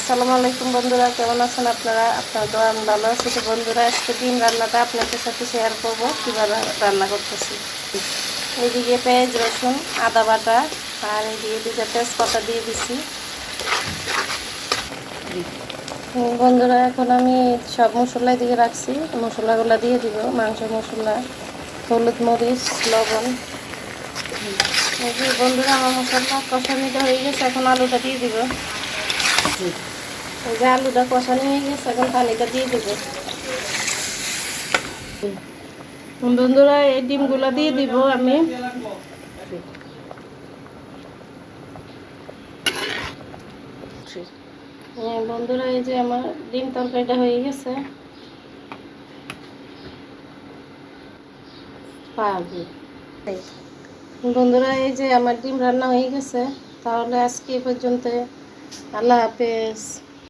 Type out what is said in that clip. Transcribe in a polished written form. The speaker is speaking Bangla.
আসসালামু আলাইকুম বন্ধুরা, কেমন আছেন আপনারা? আপনার দোয়া আমি ভালো আছি। তো বন্ধুরা, আজকে ডিম রান্নাটা আপনাদের সাথে শেয়ার করবো কীভাবে রান্না করতেছি। এদিকে পেঁয়াজ রসুন আদা বাটা আর এদিকে দুটো তেজপাতা দিয়ে দিছি। বন্ধুরা, এখন আমি সব মশলা দিকে রাখছি, মশলাগুলো দিয়ে দিব। মাংস মশলা, হলুদ মরিচ লবণ। বন্ধুরা, আমার মশলা কষানিটা হয়ে গেছে, এখন আলুটা দিয়ে দিব। এই যে আলুটা কষানো হয়ে গেছে, এখন পানিটা দিয়ে দেবো। বন্ধুরা, এই ডিমগুলো দিয়ে দিব আমি। বন্ধুরা, এই যে আমার ডিম তরকারিটা হয়ে গেছে। বন্ধুরা, এই যে আমার ডিম রান্না হয়ে গেছে। তাহলে আজকে এই পর্যন্ত। আল্লাহ হাফেজ।